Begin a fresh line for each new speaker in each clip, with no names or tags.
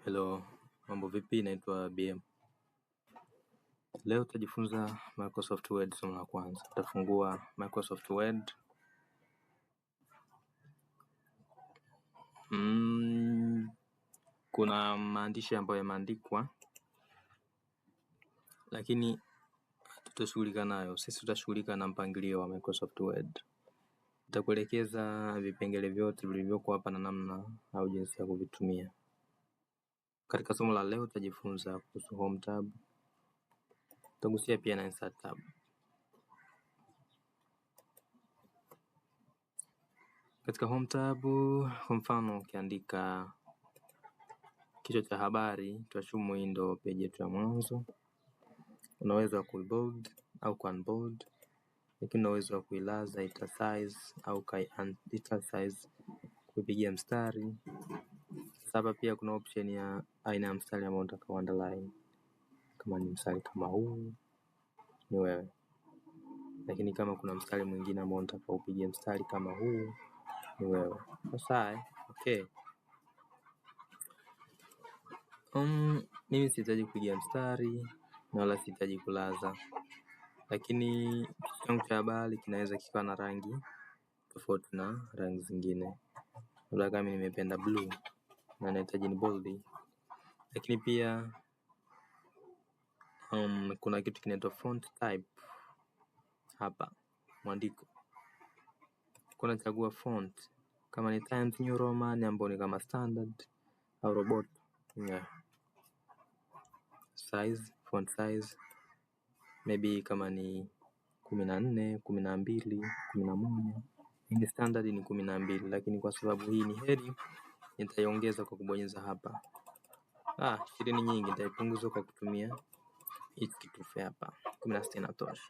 Hello, mambo vipi? Naitwa BM. Leo tutajifunza Microsoft Word somo la kwanza. Tutafungua Microsoft Word. Kuna maandishi ambayo yameandikwa lakini tutashughulika nayo. Sisi tutashughulika na mpangilio wa Microsoft Word. Nitakuelekeza vipengele vyote vilivyoko hapa na namna au jinsi ya kuvitumia. Katika somo la leo tutajifunza kuhusu Home tab. Tutagusia pia na Insert tab. Katika Home tab, kwa mfano ukiandika kichwa cha habari, tuashumu hii ndio page yetu ya mwanzo. Unaweza kuibold au kuunbold, lakini unaweza kuilaza itasize au itasize kupigia mstari. Sasa pia kuna option ya aina ya mstari ambao unataka underline. Kama ni mstari kama huu ni wewe, lakini kama kuna mstari mwingine ambao unataka upigie mstari kama huu ni wewe. Sasa okay. Mimi sihitaji kupigia mstari na wala sihitaji kulaza, lakini kichwa cha habari kinaweza kikawa na rangi tofauti na rangi zingine. Labda kama nimependa blue na nahitaji ni bold. Lakini pia kuna kitu kinaitwa font type hapa mwandiko. Kuna chagua font kama ni Times New Roman ambayo ni kama standard au robot. Size, font size maybe kama ni 14, 12, 11. Hii standard ni 12, lakini kwa sababu hii ni heading nitaiongeza kwa kubonyeza hapa. 20 nyingi nitaipunguza kwa kutumia hiki kitufe hapa. 16 inatosha.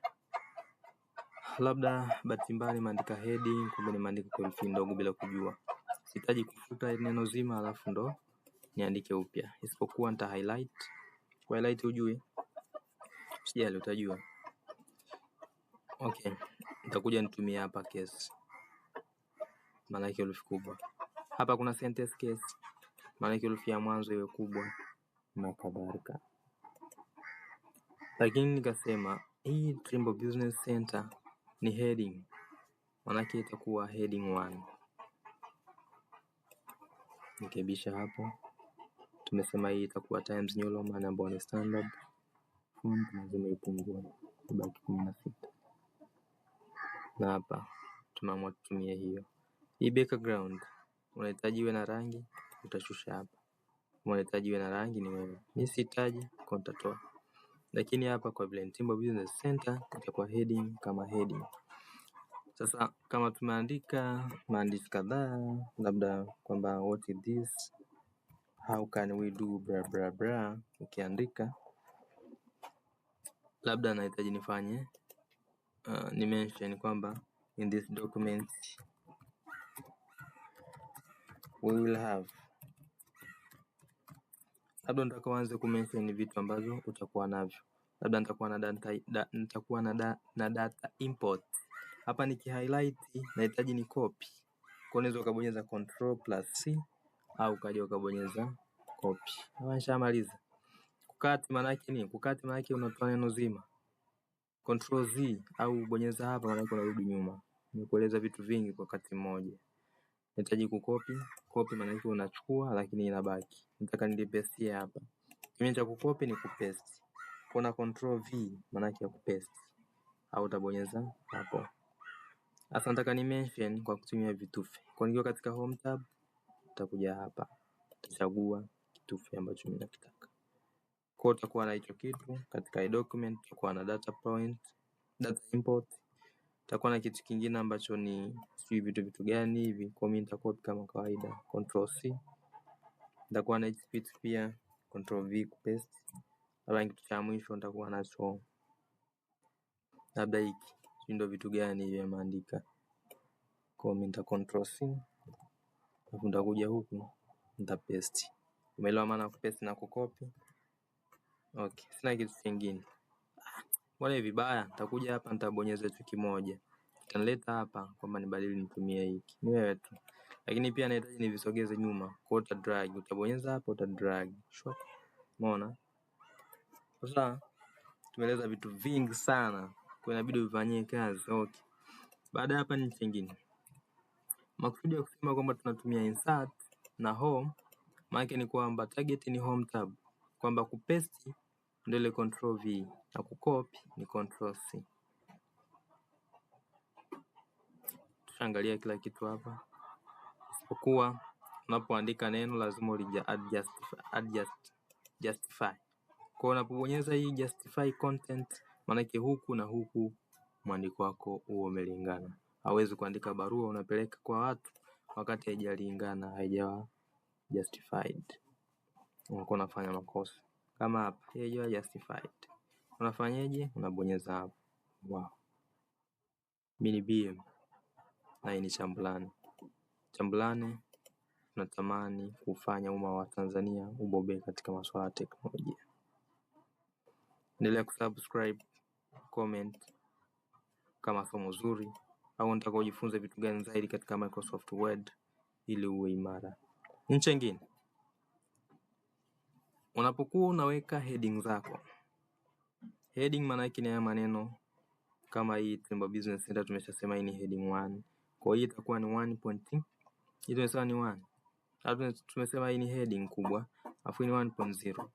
Labda bahati mbaya nimeandika heading kumbe nimeandika kwa herufi ndogo bila kujua. Sihitaji kufuta neno zima alafu ndo niandike upya. Isipokuwa nita highlight. Kwa highlight ujue. Usijali utajua. Okay. Nitakuja nitumie hapa case. Maana yake herufi kubwa. Hapa kuna sentence case. Maana yake herufi ya mwanzo iwe kubwa na kadhalika. Lakini nikasema hii Trimble Business Center ni heading. Maana yake itakuwa heading 1. Nikibisha hapo. Tumesema hii itakuwa Times New Roman ambayo ni standard. Font lazima ipungue ibaki 16. Na hapa tunaamua tutumie hiyo. Hii background unahitaji iwe na rangi, utashusha hapa. Unahitaji iwe na rangi ni wewe. Mimi sihitaji kwa nitatoa. Lakini hapa kwa vile Trimble Business Center itakuwa heading kama heading. Sasa kama tumeandika maandishi kadhaa, labda kwamba what is this, how can we do blah blah blah, ukiandika labda nahitaji nifanye ni mention kwamba in this document we will have, labda nitakaanza kumention vitu ambavyo utakuwa navyo. Labda nitakuwa na data import. Hapa niki highlight nahitaji ni copy. Kwa unaweza ukabonyeza Ctrl+C au kaja ukabonyeza copy. Nimeshamaliza. Kukati maana yake ni kukati, maana yake unatoa neno zima. Ctrl+Z au bonyeza hapa maana yake unarudi nyuma. Nimekueleza vitu vingi kwa wakati mmoja. Nahitaji kukopi, copy maana yake unachukua lakini inabaki. Nataka nilipaste hapa. Kile cha kukopi ni kupaste. Kuna Ctrl+V maana yake ya kupaste. Au utabonyeza hapo. Sasa nataka ni mention kwa kutumia vitufe. Kwa nikiwa katika Home tab, utakuja hapa. Utachagua kitufe ambacho mimi nakitaka. Kwa utakuwa na hicho kitu katika document, utakuwa na data point, data import. Utakuwa na kitu kingine ambacho ni sijui vitu gani hivi. Kwa mimi nitacopy kama kawaida, Ctrl+C. Nitakuwa na hichi pia, Ctrl+V kupaste. Labda kitu cha mwisho nitakuwa nacho labda hiki. Ndio vitu gani hivi yameandika. Kwa mimi nita Ctrl+C. Alafu nitakuja huku nitapaste. Umeelewa maana kupaste na kucopy? Okay, sina kitu kingine. Mbona vibaya? Nitakuja hapa nitabonyeza kitu kimoja. Itanileta hapa kwamba nibadili nitumie hiki. Ni wewe tu. lakini pia nahitaji nivisogeze nyuma. Kwa uta drag, utabonyeza hapo, uta drag. Umeona? Sasa tumeeleza vitu vingi sana, kwa inabidi uvifanyie kazi. Okay. Baada hapa ni kingine. Makusudi ya kusema kwamba tunatumia insert na home, maana ni kwamba target ni home tab, kwamba kupaste ndio ile control V na kucopy ni control C. Tushaangalia kila kitu hapa, isipokuwa unapoandika neno lazima justify. Kwa unapobonyeza hii justify content, maanake huku na huku mwandiko wako huo umelingana. Hauwezi kuandika barua unapeleka kwa watu wakati haijalingana, haijawa justified. Unakuwa unafanya makosa. Kama hapa, haijawa justified. Unafanyaje? Unabonyeza hapo. Wow. Mimi ni BM na hii ni Chambulane. Chambulane tunatamani kufanya umma wa Tanzania ubobee katika masuala ya teknolojia. Endelea kusubscribe, comment kama somo zuri au unataka kujifunza vitu gani zaidi katika Microsoft Word ili uwe imara. Nchi nyingine, unapokuwa unaweka heading zako. Heading maana yake ni maneno kama hii Tremba Business Center tumeshasema hii ni heading 1. Kwa hiyo itakuwa ni 1 point. Hii tumesema ni 1. Hapo tumesema hii ni heading kubwa, afu ni 1.0.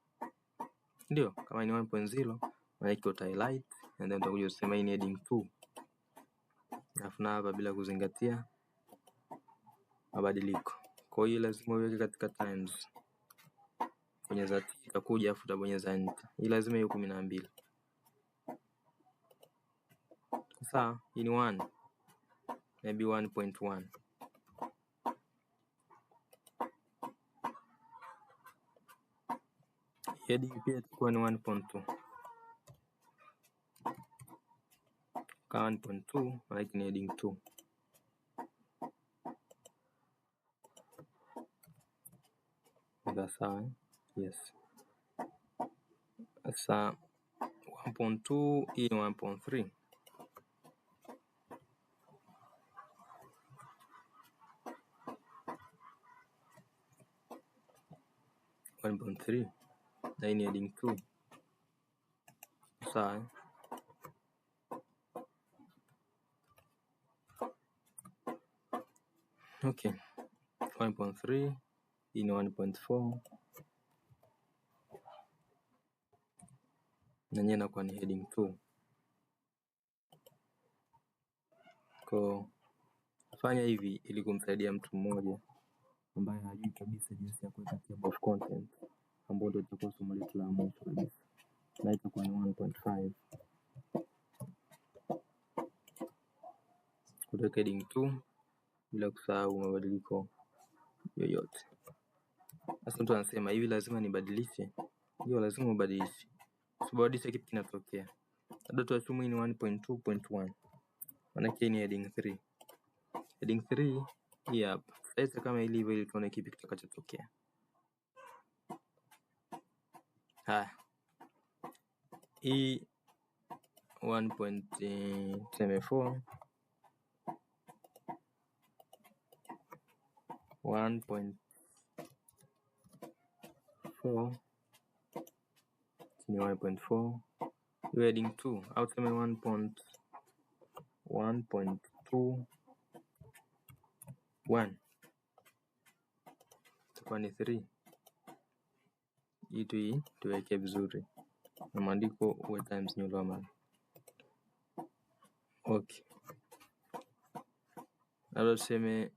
Ndio, kama ni 1.0 maana yake uta highlight and then utakuja kusema hii ni heading 2. Alafu na hapa bila kuzingatia mabadiliko. Kwa hiyo lazima uweke katika times. Bonyeza T itakuja afu utabonyeza enter. Hii lazima iwe 12. Sasa hii ni 1. Maybe 1.1. Heading pia itakuwa ni 1.2. Kama 1.2 maana ni heading 2. Ndio sawa. Yes. Sasa 1.2 hii ni 1.3. 1.3 na hii ni heading 2. Sawa. Okay. 1.3 hii ni 1.4 na nyingine inakuwa ni heading 2. Kwa fanya hivi ili kumsaidia mtu mmoja ambaye hajui kabisa jinsi ya kuweka table of content, ambapo ndio itakuwa somo letu la mwisho kabisa. Na itakuwa ni 1.5. Kutoka heading 2 bila kusahau mabadiliko yoyote. Sasa mtu anasema hivi lazima nibadilishe. Ndio lazima ubadilishe. Usibadilishe kitu kinatokea. Labda tuassume ni 1.2.1. Maana ni heading 3. Heading 3 hii hapa. Sasa kama ilivyo ili tuone kipi kitakachotokea. Haya. Hii 1.4 1.4 ni 1.4 heading 2 au tuseme 1.2.1 itakuwa ni 3. Hii tuweke vizuri na maandiko uwe times New Roman. Okay, labda tuseme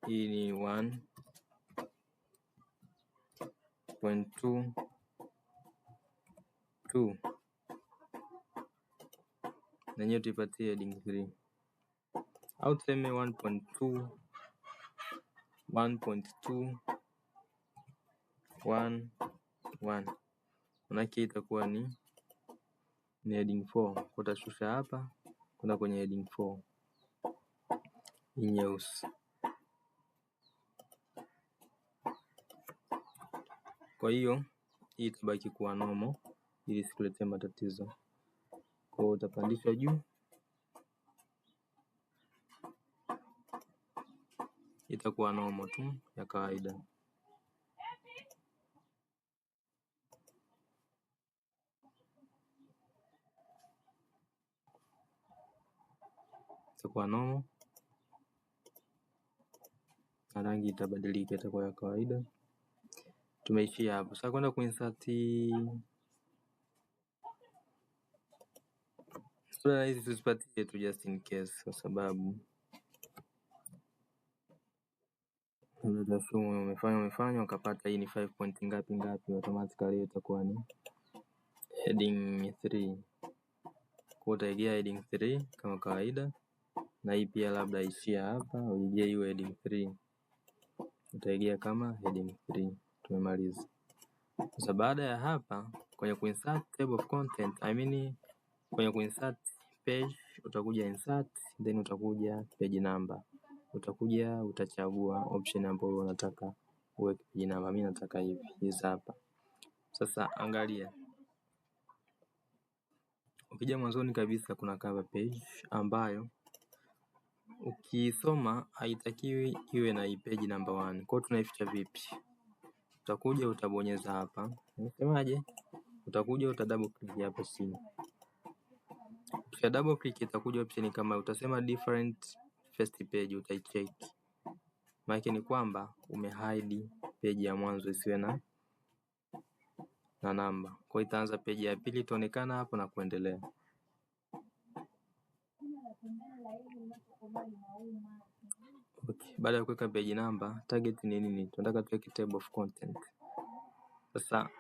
hii ni 1.2 na nyewe tuipatie heading 3 au tuseme 1.2.1 manake itakuwa ni heading 4. Kwa utashusha hapa kuna kwenye heading 4 hii nyeusi. Kwa hiyo hii itabaki kuwa normal ili sikulete matatizo. Kwa utapandisha juu itakuwa normal tu ya kawaida. Itakuwa normal na rangi itabadilika, itakuwa ya kawaida. Tumeishia hapo. Sasa kwenda kuinsert sura hizi tuzipatie tu just in case, kwa sababu umefanya ukapata hii ni 5 point ngapi, automatically itakuwa ni heading 3. Kwa utaigia heading 3 kama kawaida, na hii pia labda ishia hapa, uingie hiyo heading 3, utaigia kama heading 3. Tumemaliza. Sasa baada ya hapa kwenye kuinsert table of content, kwenye kuinsert page utakuja insert, then utakuja page number. Utachagua option ambayo unataka uweke page number. Mimi nataka hivi hapa. Sasa angalia, ukija mwanzoni kabisa kuna cover page ambayo ukisoma haitakiwi iwe na page number 1. Kwa hiyo tunaificha vipi? Utakuja utabonyeza hapa. Unasemaje? Utakuja double click hapa chini. Ukisha double click itakuja option kama utasema different first page, utaicheck. Maana ni kwamba umehide page ya mwanzo isiwe na namba. Kwa hiyo itaanza page ya pili itaonekana hapo na kuendelea. Okay. Baada ya kuweka page number, target ni nini? Tunataka tuweke table of content. Sasa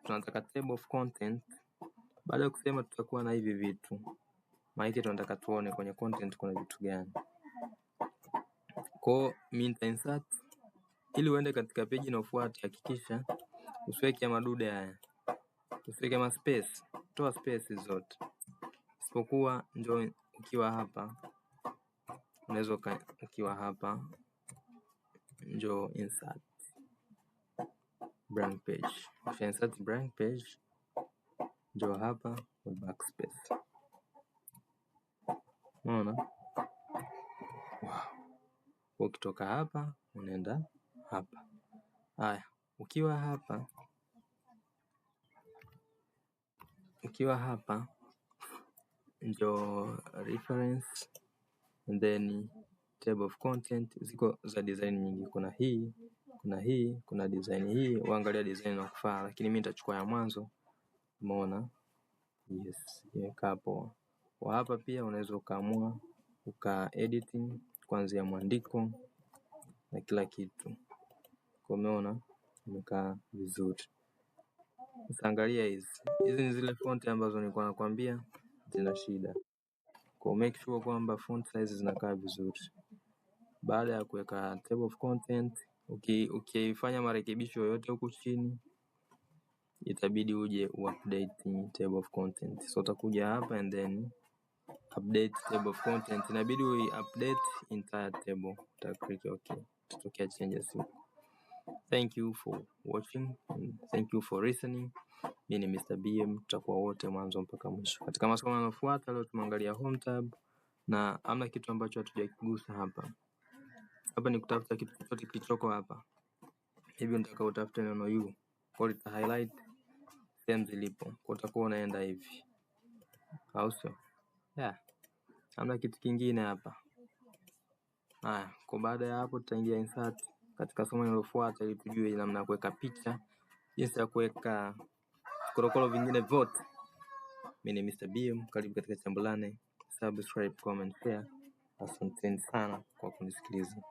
tunataka table of content. Baada ya kusema tutakuwa na hivi vitu, maana tunataka tuone kwenye content kuna vitu gani. Kwa mimi nita insert ili uende katika page inayofuata. Hakikisha usiweke madude haya, usiweke ma space, toa space zote, isipokuwa njoo ukiwa hapa, unaweza ukiwa hapa, njoo insert blank page. Ukisha insert blank page, njoo hapa kwa backspace. Unaona? Wow. Ukitoka hapa unaenda hapa. Haya, ukiwa hapa njoo reference and then table of content. Ziko za design nyingi, kuna design hii, uangalia design na kufaa, lakini mimi nitachukua ya mwanzo. Umeona? Yes, hapo. Kwa hapa pia unaweza ukaamua editing kuanzia mwandiko na kila kitu. Kwa umeona imekaa vizuri. Sasa angalia hizi ni zile font ambazo nilikuwa nakwambia zina shida. Kwa make sure kwamba font size zinakaa vizuri. Baada ya kuweka table of content, ukifanya marekebisho yoyote huku chini, itabidi uje update table of content. So utakuja hapa and then update table of content. Inabidi update entire table. Uta click okay. Tutokea changes huko. Thank you for watching and thank you for listening. Mimi ni Mr. BM, tutakuwa wote mwanzo mpaka mwisho. Katika masomo yanayofuata leo tumeangalia home tab na amna kitu ambacho hatujakigusa hapa. Hapa ni kutafuta kitu chochote kilichoko hapa. Hivi nataka utafute neno u. Kwa hiyo highlight sehemu zilipo. Kwa utakuwa unaenda hivi. Au sio? Yeah. Amna kitu kingine hapa. Haya, kwa baada ya hapo tutaingia insert katika somo linalofuata ili tujue namna ya kuweka picha, jinsi ya kuweka korokoro vingine vote. Mimi ni Mr. BM, karibu katika Chambulane. Subscribe, comment, share. Asante sana kwa kunisikiliza.